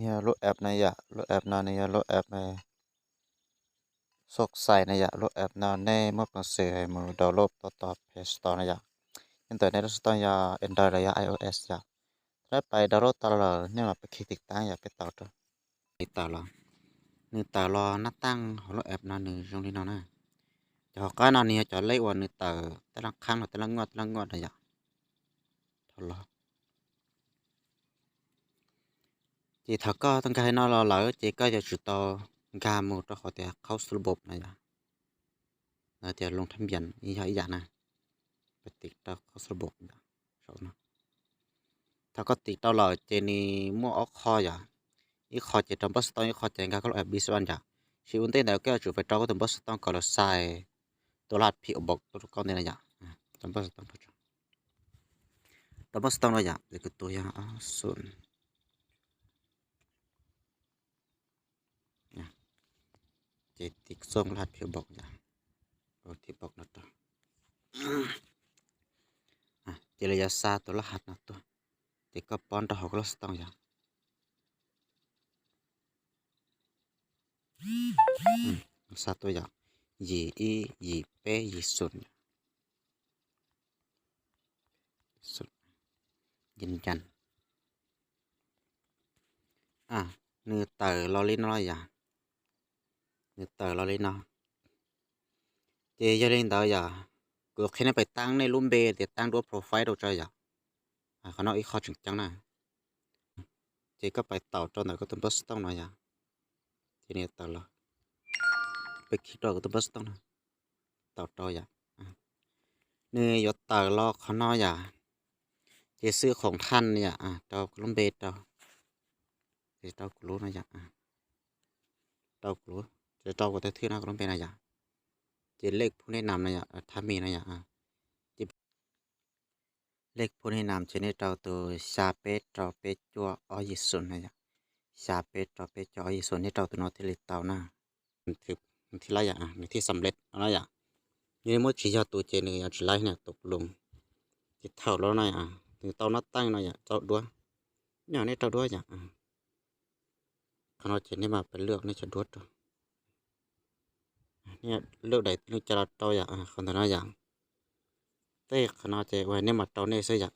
เนี่ยโหลดแอปnày yaโหลดแอปnào này yaโหลดแอปnày sốc sai này yaโหลดแอปnào này mất bằng sự mà downloadต่อ Play Store này ya Internet Store ya Android ya iOS ya ถ้าไปดาวน์โหลดตลอดเนี่ยมาไปคลิกติดตั้งอย่าไปต่อตัวติดต่อรอนึกต่อรอหน้าตั้งของโหลดแอปนั้นนึงตรงนี้เนาะนะจะก็นอนนี่จะเล่วันนึกต่อแต่ละครั้งแต่ละงวดนะyaทดลองจีถ้าก็ต้องการให้นอนรอแล้วจีก็จะจุดต่อกามูตัวเขาแต่เข้าสู่ระบบนะyaแล้วจะลงทะเบียนอีอย่างนะไปติดต่อเข้าสู่ระบบนะชอบเนาะถ้าก็ติดต่อรอเจนี่มั่วออกคออย่าอีคอจะทำบัสต้องอีคอจะงานก็แอบบิสวันอย่าชีวิตเต้นเดี๋ยวก็จุดไปต่อก็ทำบัสต้องก็เราใส่ตัวลาดพี่บอกตัวก้อนเนี่ยนะอย่าทำบัสต้องทำบัสต้องเราอย่าเดี๋ยวตัวอย่างส่วนเจติกส่งลาดพี่บอกอย่าตัวที่บอกนะตัวเจริญศาสตร์ตัวรหัสนะตัวเด็กก็ป้อนตัวหอกลัสต้องอย่างsatu ya y p y sunยืนยันเนื้อเต๋อลอลินอะไรอย่างเนื้อเต๋อลอลินเนาะเจจะเล่นเต๋ออย่างก็แค่นั้นไปตั้งในรูมเบย์เดี๋ยวตั้งรูปโปรไฟล์เราจะอย่างเขาเนาะอีกข้อจึงจังนะเจก็ไปเต่าตอนไหนก็ต้องบัสต้องหน่อยอย่างทีนี้เต๋อละไปคิดเราก็ต้องบัสต้องนะเต่าต่ออย่างเนื้อยศเต๋อลอเขาเนาะอย่างเจซื้อของท่านเนี่ยเต๋อรูมเบย์เต๋อเจเต๋อกูรู้นะอย่างเต๋อกูรู้เจเต๋อกูแต่ที่น่าก็ต้องเป็นนะอย่างเจเลขผู้แนะนำนะอย่างถ้ามีนะอย่างเลขผู้แนะนำชนิดเราตัวชาเปตเราเปจัวออยิสุนนะอย่างชาเปตเราเปจัวออยิสุนที่เราตัวนอที่ลิตเตาหน้าถือที่ไรอย่างในที่สำเร็จอะไรอย่างนี่มั่วชี้ยาตัวเจนึงอย่างที่ไรเนี่ยตกลงจิตเท่าแล้วนะอย่างถึงเตานัดตั้งนะอย่างเจ้าด้วยอย่างนี้เจ้าด้วยอย่างขณะเจนี่มาเป็นเลือกนี่จะด้วยตัวเนี่ยเลือกใดเลือกจะเราเตาอย่างคนตัวนั้นอย่างเต้ขณะเจไว้เนี่ยมาเตาเนี่ยเสียอย่าง